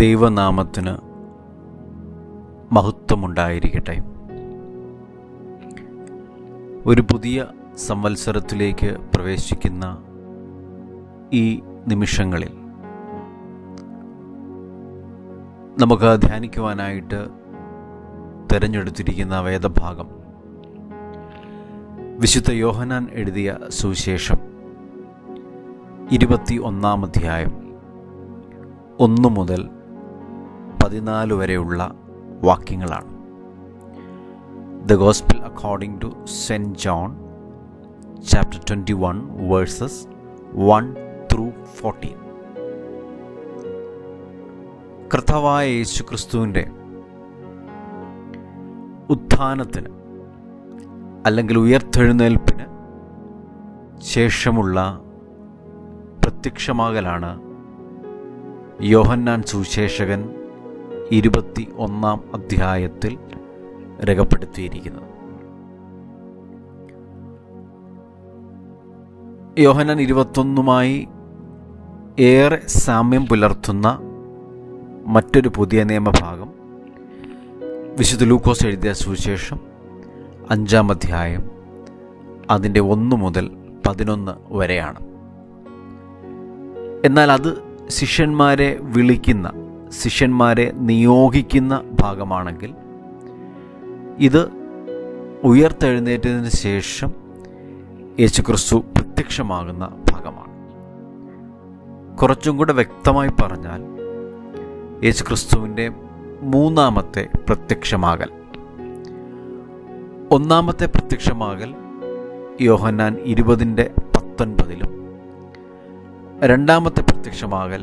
ദൈവനാമത്തിന് മഹത്വമുണ്ടായിരിക്കട്ടെ. ഒരു പുതിയ സംവത്സരത്തിലേക്ക് പ്രവേശിക്കുന്ന ഈ നിമിഷങ്ങളിൽ നമുക്ക് ധ്യാനിക്കുവാനായിട്ട് തിരഞ്ഞെടുത്തിരിക്കുന്ന വേദഭാഗം വിശുദ്ധ യോഹന്നാൻ എഴുതിയ സുവിശേഷം 21 അധ്യായം 1 മുതൽ 14 വരെയുള്ള വാക്യങ്ങളാണ്. The Gospel according to St. John, chapter 21, verses 1 through 14. കർത്താവായ യേശുക്രിസ്തുവിൻ്റെ ഉത്ഥാനത്തിന് അല്ലെങ്കിൽ ഉയർത്തെഴുന്നേൽപ്പിന് ശേഷമുള്ള പ്രത്യക്ഷമാകലാണ് യോഹന്നാൻ സുവിശേഷകൻ 21 അധ്യായത്തിൽ രേഖപ്പെടുത്തിയിരിക്കുന്നത്. യോഹന്നാൻ 21 ഏറെ സാമ്യം പുലർത്തുന്ന മറ്റൊരു പുതിയ നിയമഭാഗം വിശുദ്ധ ലൂക്കോസ് എഴുതിയ സുവിശേഷം 5 അധ്യായം അതിൻ്റെ 1 മുതൽ 11 വരെയാണ്. എന്നാൽ അത് ശിഷ്യന്മാരെ വിളിക്കുന്ന, ശിഷ്യന്മാരെ നിയോഗിക്കുന്ന ഭാഗമാണെങ്കിൽ ഇത് ഉയർത്തെഴുന്നേറ്റതിന് ശേഷം യേശുക്രിസ്തു പ്രത്യക്ഷമാകുന്ന ഭാഗമാണ്. കുറച്ചും കൂടെ വ്യക്തമായി പറഞ്ഞാൽ യേശുക്രിസ്തുവിൻ്റെ മൂന്നാമത്തെ പ്രത്യക്ഷമാകൽ. ഒന്നാമത്തെ പ്രത്യക്ഷമാകൽ യോഹന്നാൻ 20:19 രണ്ടാമത്തെ പ്രത്യക്ഷമാകൽ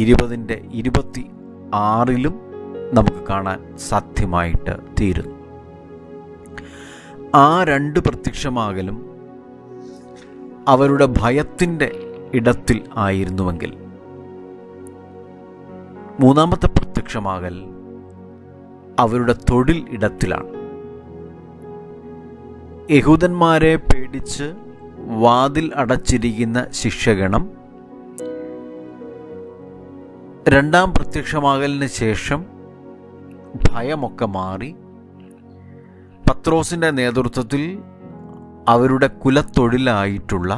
20:26 നമുക്ക് കാണാൻ സാധ്യമായിട്ട് തീരുന്നു. ആ രണ്ട് പ്രത്യക്ഷമാകലും അവരുടെ ഭയത്തിൻ്റെ ഇടത്തിൽ ആയിരുന്നുവെങ്കിൽ മൂന്നാമത്തെ പ്രത്യക്ഷമാകൽ അവരുടെ തൊഴിൽ ഇടത്തിലാണ്. യഹൂദന്മാരെ പേടിച്ച് വാതിൽ അടച്ചിരിക്കുന്ന ശിഷ്യഗണം രണ്ടാം പ്രത്യക്ഷമാകലിന് ശേഷം ഭയമൊക്കെ മാറി പത്രോസിൻ്റെ നേതൃത്വത്തിൽ അവരുടെ കുലത്തൊഴിലായിട്ടുള്ള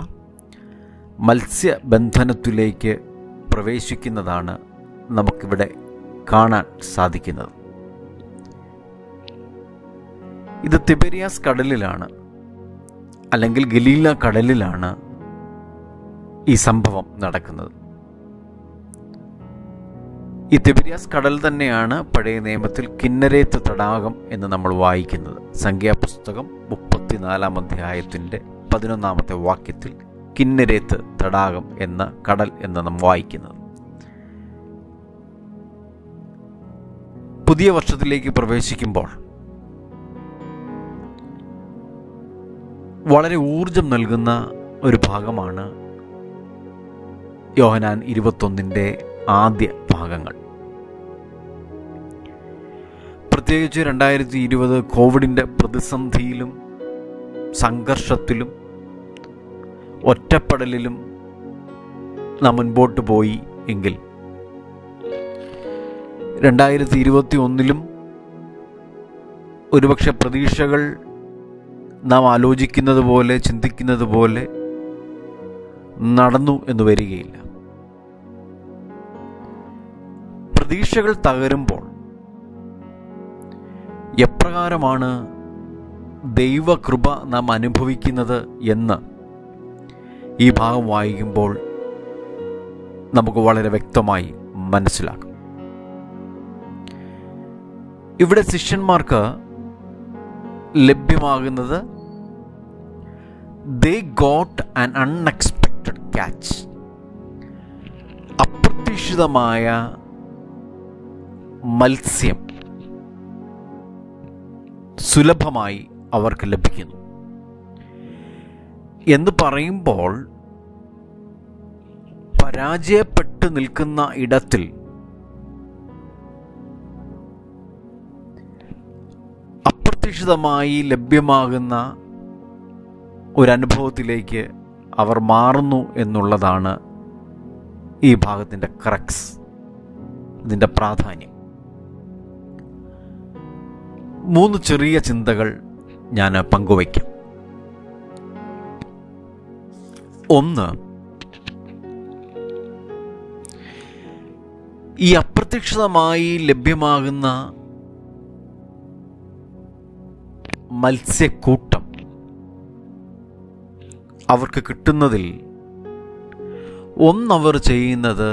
മത്സ്യബന്ധനത്തിലേക്ക് പ്രവേശിക്കുന്നതാണ് നമുക്കിവിടെ കാണാൻ സാധിക്കുന്നത്. ഇത് തിബെരിയാസ് കടലിലാണ്, അല്ലെങ്കിൽ ഗലീല കടലിലാണ് ഈ സംഭവം നടക്കുന്നത്. ഈ തിബെരിയാസ് കടൽ തന്നെയാണ് പഴയ നിയമത്തിൽ കിന്നരേത്ത് തടാകം എന്ന് നമ്മൾ വായിക്കുന്നത്. സംഖ്യാപുസ്തകം 34 അധ്യായത്തിൻ്റെ 11 വാക്യത്തിൽ കിന്നരേത്ത് തടാകം എന്ന കടൽ എന്ന് നാം വായിക്കുന്നത്. പുതിയ വർഷത്തിലേക്ക് പ്രവേശിക്കുമ്പോൾ വളരെ ഊർജം നൽകുന്ന ഒരു ഭാഗമാണ് യോഹന്നാൻ 21 ആദ്യ ഭാഗങ്ങൾ. പ്രത്യേകിച്ച് 2020 കോവിഡിൻ്റെ പ്രതിസന്ധിയിലും സംഘർഷത്തിലും ഒറ്റപ്പെടലിലും നാം മുൻപോട്ട് പോയി എങ്കിൽ 2021 ഒരുപക്ഷെ പ്രതീക്ഷകൾ നാം ആലോചിക്കുന്നത് പോലെ, ചിന്തിക്കുന്നത് പോലെ നടന്നു എന്ന് വരികയില്ല. പ്രതീക്ഷകൾ തകരുമ്പോൾ എപ്രകാരമാണ് ദൈവകൃപ നാം അനുഭവിക്കുന്നത് എന്ന് ഈ ഭാഗം വായിക്കുമ്പോൾ നമുക്ക് വളരെ വ്യക്തമായി മനസ്സിലാക്കും. ഇവിടെ ശിഷ്യന്മാർക്ക് ലഭ്യമാകുന്നത് they got an unexpected catch. അപ്രതീക്ഷിതമായ മത്സ്യം സുലഭമായി അവർക്ക് ലഭിക്കുന്നു എന്ന് പറയുമ്പോൾ, പരാജയപ്പെട്ട് നിൽക്കുന്ന ഇടത്തിൽ അപ്രതീക്ഷിതമായി ലഭ്യമാകുന്ന ഒരനുഭവത്തിലേക്ക് അവർ മാറുന്നു എന്നുള്ളതാണ് ഈ ഭാഗത്തിൻ്റെ ക്രക്സ്. ഇതിൻ്റെ പ്രാധാന്യം. 3 ചെറിയ ചിന്തകൾ ഞാൻ പങ്കുവയ്ക്കാം. ഒന്ന്, ഈ അപ്രതീക്ഷിതമായി ലഭ്യമാകുന്ന മത്സ്യക്കൂട്ടം അവർക്ക് കിട്ടുന്നതിൽ ഒന്നവർ ചെയ്യുന്നത്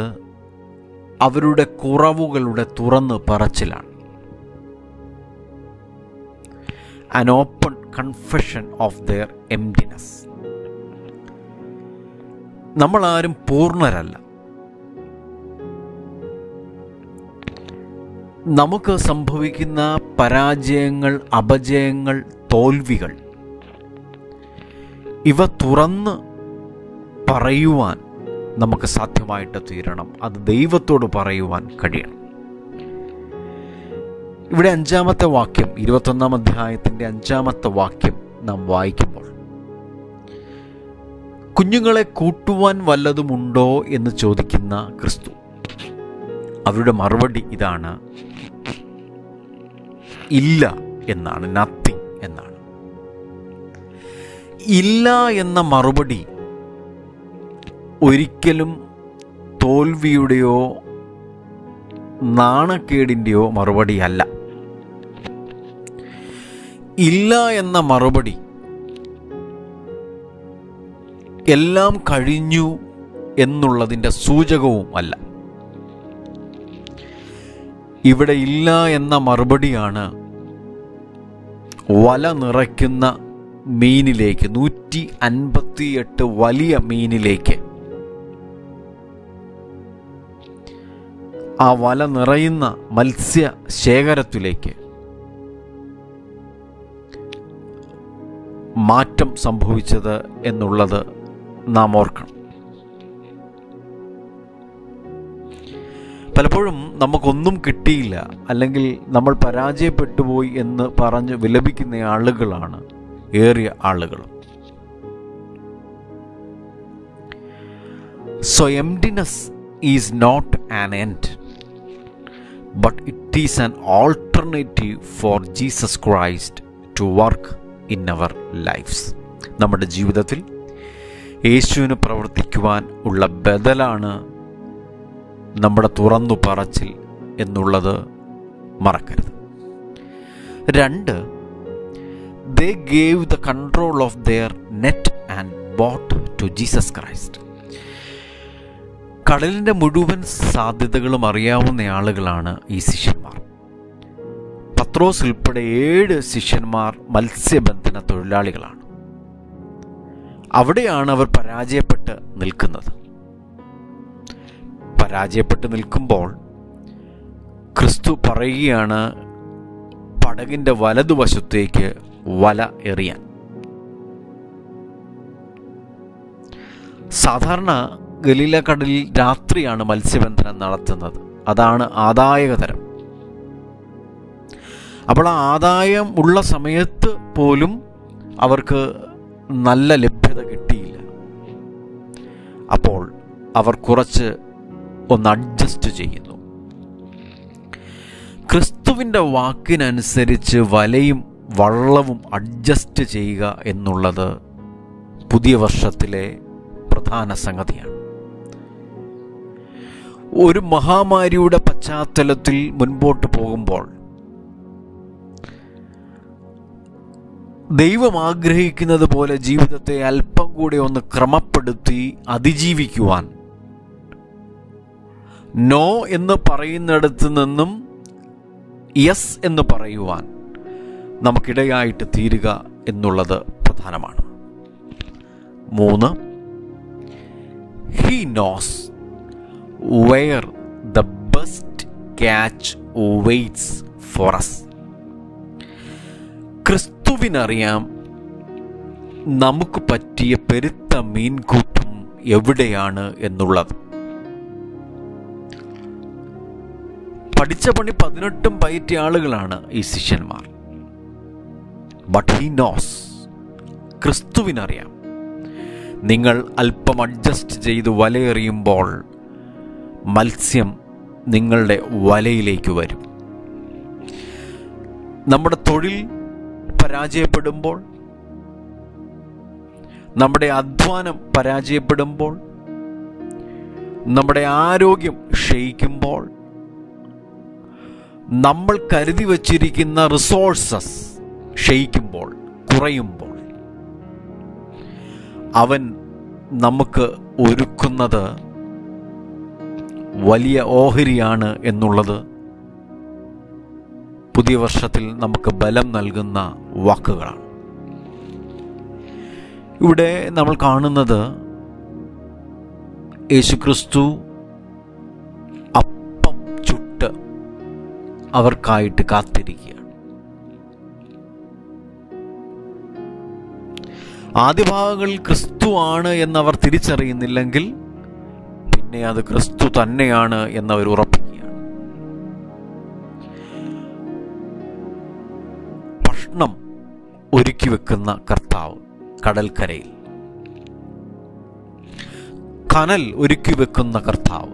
അവരുടെ കുറവുകളുടെ തുറന്ന് പറച്ചിലാണ്. An open confession of their emptiness. നമ്മളാരും പൂർണ്ണരല്ല. നമുക്ക് സംഭവിക്കുന്ന പരാജയങ്ങൾ, അപജയങ്ങൾ, തോൽവികൾ ഇവ തുറന്ന് പറയുവാൻ നമുക്ക് സാധ്യമായിട്ട് തീരണം. അത് ദൈവത്തോട് പറയുവാൻ കഴിയണം. ഇവിടെ 5-ാമത്തെ വാക്യം, 21-ാം അധ്യായത്തിൻ്റെ 5-ാമത്തെ വാക്യം നാം വായിക്കുമ്പോൾ, കുഞ്ഞുങ്ങളെ കൂട്ടുവാൻ വല്ലതുമുണ്ടോ എന്ന് ചോദിക്കുന്ന ക്രിസ്തു, അവരുടെ മറുപടി ഇതാണ്, ഇല്ല എന്നാണ്, നത്തിങ് എന്നാണ്. ഇല്ല എന്ന മറുപടി ഒരിക്കലും തോൽവിയുടെയോ നാണക്കേടിൻ്റെയോ മറുപടിയല്ല. ഇല്ല എന്ന മറുപടി എല്ലാം കഴിഞ്ഞു എന്നുള്ളതിൻ്റെ സൂചകവും അല്ല. ഇവിടെ ഇല്ല എന്ന മറുപടിയാണ് വല നിറയ്ക്കുന്ന മീനിലേക്ക്, 158 വലിയ മീനിലേക്ക്, ആ വല നിറയുന്ന മത്സ്യ ശേഖരത്തിലേക്ക് മാറ്റം സംഭവിച്ചത് എന്നുള്ളത് നാം ഓർക്കണം. പലപ്പോഴും നമുക്കൊന്നും കിട്ടിയില്ല, അല്ലെങ്കിൽ നമ്മൾ പരാജയപ്പെട്ടുപോയി എന്ന് പറഞ്ഞ് വിലപിക്കുന്ന ആളുകളാണ് ഏറിയ ആളുകളും. So emptiness is not an end, but it is an alternative for Jesus Christ to work in our lives. നമ്മുടെ ജീവിതത്തിൽ യേശുവിന് പ്രവർത്തിക്കുവാൻ ഉള്ള ബദലാണ് നമ്മുടെ തുറന്നു പറച്ചിൽ എന്നുള്ളത് മറക്കരുത്. 2, they gave the control of their net and bought to Jesus Christ. കടലിൻ്റെ മുഴുവൻ സാധ്യതകളും അറിയാവുന്ന ആളുകളാണ് ഈ ശിഷ്യന്മാർ. പത്രോസ് ഉൾപ്പെടെ 7 ശിഷ്യന്മാർ മത്സ്യബന്ധന തൊഴിലാളികളാണ്. അവിടെയാണ് അവർ പരാജയപ്പെട്ട് നിൽക്കുന്നത്. പരാജയപ്പെട്ട് നിൽക്കുമ്പോൾ ക്രിസ്തു പറയുകയാണ് പടകിൻ്റെ വലതുവശത്തേക്ക് വല എറിയാൻ. സാധാരണ ഗലീല കടലിൽ രാത്രിയാണ് മത്സ്യബന്ധനം നടത്തുന്നത്. അതാണ് ആദായകതരം. അപ്പോൾ ആ ആദായം ഉള്ള സമയത്ത് പോലും അവർക്ക് നല്ല ലഭ്യത കിട്ടിയില്ല. അപ്പോൾ അവർ കുറച്ച് ഒന്ന് അഡ്ജസ്റ്റ് ചെയ്യുന്നു. ക്രിസ്തുവിൻ്റെ വാക്കിനനുസരിച്ച് വലയും വള്ളവും അഡ്ജസ്റ്റ് ചെയ്യുക എന്നുള്ളത് പുതിയ വർഷത്തിലെ പ്രധാന സംഗതിയാണ്. ഒരു മഹാമാരിയുടെ പശ്ചാത്തലത്തിൽ മുൻപോട്ട് പോകുമ്പോൾ ദൈവം ആഗ്രഹിക്കുന്നത് പോലെ ജീവിതത്തെ അല്പം കൂടി ഒന്ന് ക്രമപ്പെടുത്തി അതിജീവിക്കുവാൻ, നോ എന്ന് പറയുന്നിടത്ത് നിന്നും യെസ് എന്ന് പറയുവാൻ നമുക്കിടയായിട്ട് തീരുക എന്നുള്ളത് പ്രധാനമാണ്. 3, he knows where the best catch waits for us. ക്രിസ്തുവിനറിയാം നമുക്ക് പറ്റിയ പെരുത്ത മീൻകൂട്ടം എവിടെയാണ് എന്നുള്ളത്. പഠിച്ച പണി 18 പയറ്റിയ ആളുകളാണ് ഈ ശിഷ്യന്മാർ. ബട്ട് ഹി നോസ്, ക്രിസ്തുവിനറിയാം നിങ്ങൾ അല്പം അഡ്ജസ്റ്റ് ചെയ്ത് വലയെറിയുമ്പോൾ മത്സ്യം നിങ്ങളുടെ വലയിലേക്ക് വരും. നമ്മുടെ തൊഴിൽ പരാജയപ്പെടുമ്പോൾ, നമ്മുടെ അധ്വാനം പരാജയപ്പെടുമ്പോൾ, നമ്മുടെ ആരോഗ്യം ക്ഷയിക്കുമ്പോൾ, നമ്മൾ കരുതി വച്ചിരിക്കുന്ന റിസോഴ്സസ് ക്ഷയിക്കുമ്പോൾ, കുറയുമ്പോൾ, അവൻ നമുക്ക് ഒരുക്കുന്നത് വലിയ ഓഹരിയാണ് എന്നുള്ളത് പുതിയ വർഷത്തിൽ നമുക്ക് ബലം നൽകുന്ന വാക്കുകളാണ്. ഇവിടെ നമ്മൾ കാണുന്നത് യേശുക്രിസ്തു അപ്പം ചുട്ട് അവർക്കായിട്ട് കാത്തിരിക്കുകയാണ്. ആദ്യ ഭാഗങ്ങളിൽ ക്രിസ്തു ആണ് എന്നവർ തിരിച്ചറിയുന്നില്ലെങ്കിൽ പിന്നെ അത് ക്രിസ്തു തന്നെയാണ് എന്നവർ ഉറപ്പിക്കുകയാണ്. ഭക്ഷണം ഒരുക്കി വെക്കുന്ന കർത്താവ് കടൽക്കരയിൽ, കനൽ ഒരുക്കി വെക്കുന്ന കർത്താവ്,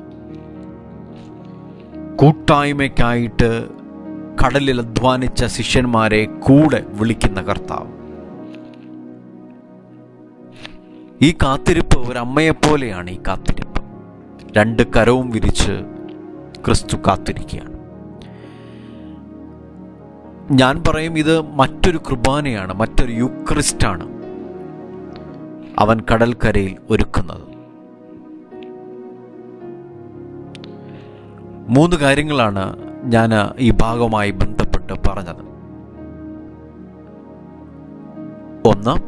കൂട്ടായ്മയ്ക്കായിട്ട് കടലിൽ അധ്വാനിച്ച ശിഷ്യന്മാരെ കൂടെ വിളിക്കുന്ന കർത്താവ്. ഈ കാത്തിരിപ്പ് ഒരമ്മയെപ്പോലെയാണ്. ഈ കാത്തിരിപ്പ് രണ്ട് കരവും വിരിച്ച് ക്രിസ്തു കാത്തിരിക്കുകയാണ്. ഞാൻ പറയും, ഇത് മറ്റൊരു കുർബാനയാണ്, മറ്റൊരു യൂക്രിസ്റ്റാണ് അവൻ കടൽക്കരയിൽ ഒരുക്കുന്നത്. 3 കാര്യങ്ങളാണ് ഞാൻ ഈ ഭാഗവുമായി ബന്ധപ്പെട്ട് പറഞ്ഞത്. 1,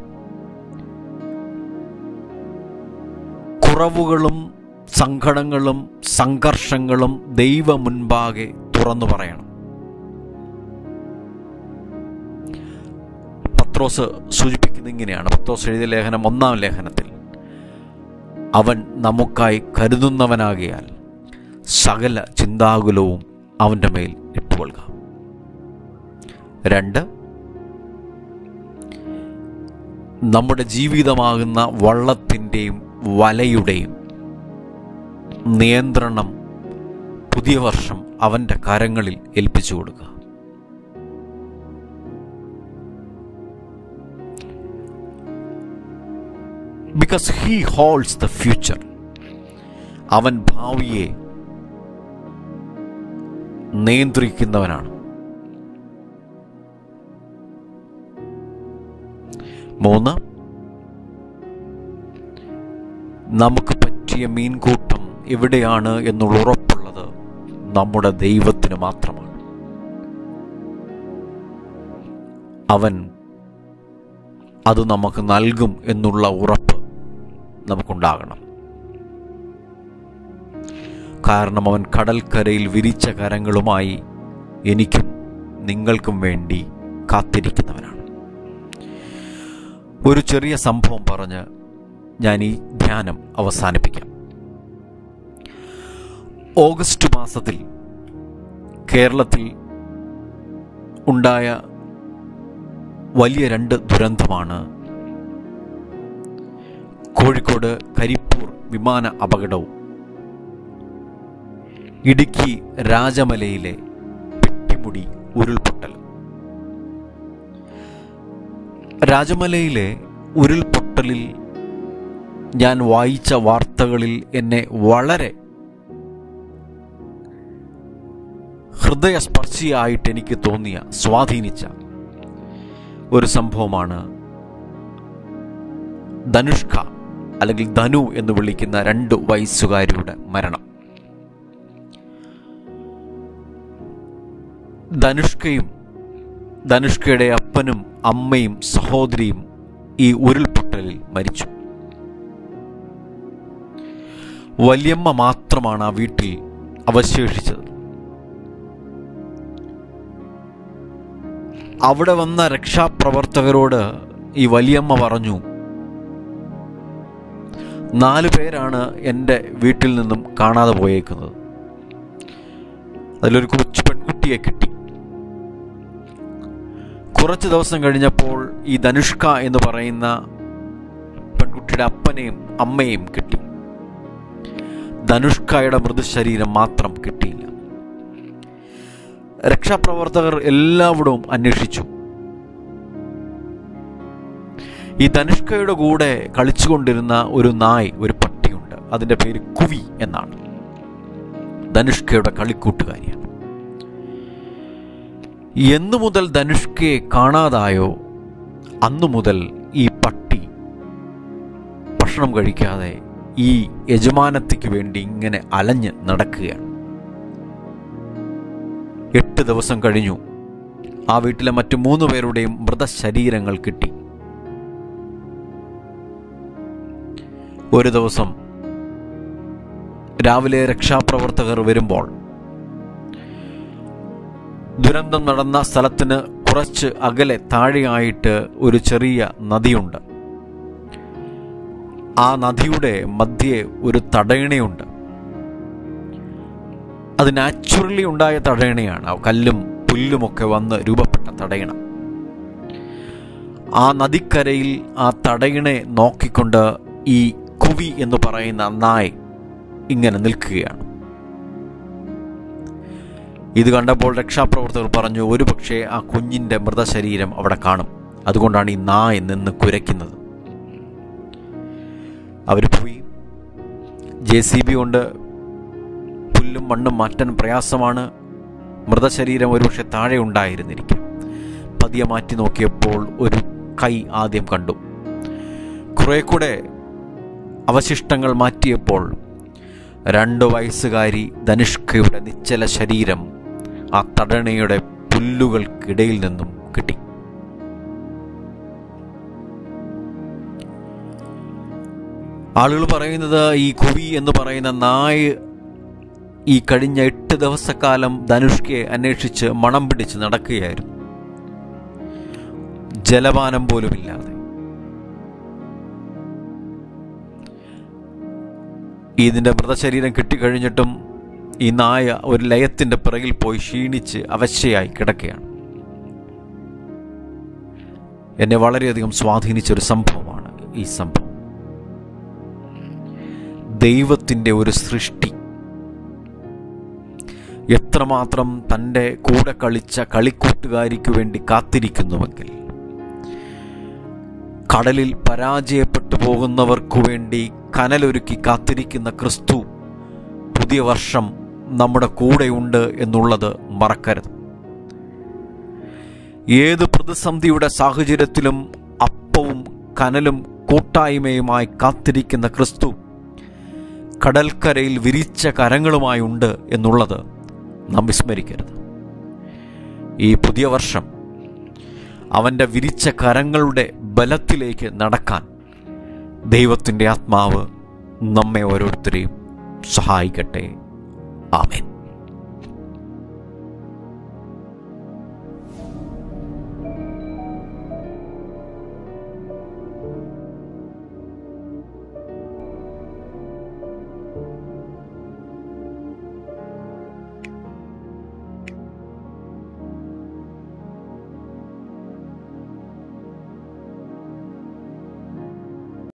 കുറവുകളും സങ്കടങ്ങളും സംഘർഷങ്ങളും ദൈവ മുൻപാകെ തുറന്നു പറയണം. പത്രോസ് സൂചിപ്പിക്കുന്നത് ഇങ്ങനെയാണ്. പത്രോസ് എഴുതിയ ലേഖനം 1-ാം ലേഖനത്തിൽ, അവൻ നമുക്കായി കരുതുന്നവനാകിയാൽ സകല ചിന്താകുലവും അവൻ്റെ മേൽ ഇട്ടുകൊള്ളുക. 2, നമ്മുടെ ജീവിതമാകുന്ന വള്ളത്തിൻ്റെയും വലയുടെയും നിയന്ത്രണം പുതിയ വർഷം അവൻ്റെ കരങ്ങളിൽ ഏൽപ്പിച്ചു കൊടുക്കുക. Because he holds the future. അവൻ ഭാവിയെ നിയന്ത്രിക്കുന്നവനാണ്. 3, നമുക്ക് പറ്റിയ മീൻകൂട്ടം എവിടെയാണ് എന്നുള്ള ഉറപ്പുള്ളത് നമ്മുടെ ദൈവത്തിന് മാത്രമാണ്. അവൻ അത് നമുക്ക് നൽകും എന്നുള്ള ഉറപ്പ് നമുക്കുണ്ടാകണം. കാരണം അവൻ കടൽക്കരയിൽ വിരിച്ച കരങ്ങളുമായി എനിക്കും നിങ്ങൾക്കും വേണ്ടി കാത്തിരിക്കുന്നവനാണ്. ഒരു ചെറിയ സംഭവം പറഞ്ഞ് ഞാൻ ഈ ധ്യാനം അവസാനിപ്പിക്കാം. ഓഗസ്റ്റ് മാസത്തിൽ കേരളത്തിൽ ഉണ്ടായ വലിയ 2 ദുരന്തമാണ് കോഴിക്കോട് കരിപ്പൂർ വിമാന അപകടവും ഇടുക്കി രാജമലയിലെ പെട്ടിമുടി ഉരുൾപൊട്ടലും. രാജമലയിലെ ഉരുൾപൊട്ടലിൽ ഞാൻ വായിച്ച വാർത്തകളിൽ എന്നെ വളരെ ഹൃദയസ്പർശിയായിട്ട് എനിക്ക് തോന്നിയ, സ്വാധീനിച്ച ഒരു സംഭവമാണ് ധനുഷ്ക അല്ലെങ്കിൽ ധനു എന്ന് വിളിക്കുന്ന 2 വയസ്സുകാരിയുടെ മരണം. ധനുഷ്കയും ധനുഷ്കയുടെ അപ്പനും അമ്മയും സഹോദരിയും ഈ ഉരുൾപൊട്ടലിൽ മരിച്ചു. വല്യമ്മ മാത്രമാണ് ആ വീട്ടിൽ അവശേഷിച്ചത്. അവിടെ വന്ന രക്ഷാപ്രവർത്തകരോട് ഈ വലിയമ്മ പറഞ്ഞു, 4 പേരാണ് എൻ്റെ വീട്ടിൽ നിന്നും കാണാതെ പോയേക്കുന്നത്. അതിലൊരു കൊച്ചു പെൺകുട്ടിയെ കിട്ടി. കുറച്ച് ദിവസം കഴിഞ്ഞപ്പോൾ ഈ ധനുഷ്ക എന്ന് പറയുന്ന പെൺകുട്ടിയുടെ അപ്പനെയും അമ്മയെയും കിട്ടി. ധനുഷ്കയുടെ മൃതശരീരം മാത്രം കിട്ടിയില്ല. രക്ഷാപ്രവർത്തകർ എല്ലായിടവും അന്വേഷിച്ചു. ഈ ധനുഷ്കയുടെ കൂടെ കളിച്ചുകൊണ്ടിരുന്ന ഒരു നായ്, ഒരു പട്ടിയുണ്ട്. അതിൻ്റെ പേര് കുവി എന്നാണ്. ധനുഷ്കയുടെ കളിക്കൂട്ടുകാരിയാണ്. എന്നു മുതൽ ധനുഷ്കയെ കാണാതായോ അന്നു മുതൽ ഈ പട്ടി ഭക്ഷണം കഴിക്കാതെ ഈ യജമാനത്തിക്ക് വേണ്ടി ഇങ്ങനെ അലഞ്ഞ് നടക്കുകയാണ്. 8 ദിവസം കഴിഞ്ഞു. ആ വീട്ടിലെ മറ്റു 3 പേരുടെയും മൃതശരീരങ്ങൾ കിട്ടി. ഒരു ദിവസം രാവിലെ രക്ഷാപ്രവർത്തകർ വരുമ്പോൾ ദുരന്തം നടന്ന സ്ഥലത്തിന് കുറച്ച് അകലെ താഴെയായിട്ട് ഒരു ചെറിയ നദിയുണ്ട്. ആ നദിയുടെ മധ്യേ ഒരു തടയണയുണ്ട്. അത് നാച്ചുറലി ഉണ്ടായ തടയണയാണ്. കല്ലും പുല്ലുമൊക്കെ വന്ന് രൂപപ്പെട്ട തടയണ. ആ നദിക്കരയിൽ ആ തടയണെ നോക്കിക്കൊണ്ട് ഈ കുവി എന്ന് പറയുന്ന നായ് ഇങ്ങനെ നിൽക്കുകയാണ്. ഇത് കണ്ടപ്പോൾ രക്ഷാപ്രവർത്തകർ പറഞ്ഞു, ഒരുപക്ഷെ ആ കുഞ്ഞിൻ്റെ മൃതശരീരം അവിടെ കാണും, അതുകൊണ്ടാണ് ഈ നായ് നിന്ന് കുരയ്ക്കുന്നത്. അവർ പോയി JCB കൊണ്ട് പുല്ലും മണ്ണും മാറ്റാൻ പ്രയാസമാണ്. മൃതശരീരം ഒരുപക്ഷെ താഴെ ഉണ്ടായിരുന്നിരിക്കും. പതിയെ മാറ്റി നോക്കിയപ്പോൾ ഒരു കൈ ആദ്യം കണ്ടു. കുറെ കൂടെ അവശിഷ്ടങ്ങൾ മാറ്റിയപ്പോൾ 2 വയസ്സുകാരി ധനുഷ്കയുടെ നിശ്ചല ശരീരം ആ തടണയുടെ പുല്ലുകൾക്കിടയിൽ നിന്നും കിട്ടി. ആളുകൾ പറയുന്നത് ഈ കുവി എന്ന് പറയുന്ന നായ് ഈ കഴിഞ്ഞ 8 ദിവസക്കാലം ധനുഷ്കയെ അന്വേഷിച്ച് മണം പിടിച്ച് നടക്കുകയായിരുന്നു, ജലപാനം പോലുമില്ലാതെ. ഇതിൻ്റെ മൃതശരീരം കിട്ടിക്കഴിഞ്ഞിട്ടും ഈ നായ ഒരു ലയത്തിൻ്റെ പിറകിൽ പോയി ക്ഷീണിച്ച് അവശയായി കിടക്കുകയാണ്. എന്നെ വളരെയധികം സ്വാധീനിച്ചൊരു സംഭവമാണ് ഈ സംഭവം. ദൈവത്തിൻ്റെ ഒരു സൃഷ്ടി എത്രമാത്രം തൻ്റെ കൂടെ കളിച്ച കളിക്കൂട്ടുകാരിക്ക് വേണ്ടി കാത്തിരിക്കുന്നുവെങ്കിൽ, കടലിൽ പരാജയപ്പെട്ടു പോകുന്നവർക്കു വേണ്ടി കനലൊരുക്കി കാത്തിരിക്കുന്ന ക്രിസ്തു പുതിയ വർഷം നമ്മുടെ കൂടെയുണ്ട് എന്നുള്ളത് മറക്കരുത്. ഏത് പ്രതിസന്ധിയുടെ സാഹചര്യത്തിലും അപ്പവും കനലും കൂട്ടായ്മയുമായി കാത്തിരിക്കുന്ന ക്രിസ്തു കടൽക്കരയിൽ വിരിച്ച കരങ്ങളുമായി ഉണ്ട് എന്നുള്ളത് നാം വിസ്മരിക്കരുത്. ഈ പുതിയ വർഷം അവൻ്റെ വിരിച്ച കരങ്ങളുടെ ബലത്തിലേക്ക് നടക്കാൻ ദൈവത്തിൻ്റെ ആത്മാവ് നമ്മെ ഓരോരുത്തരെയും സഹായിക്കട്ടെ. ആമേൻ.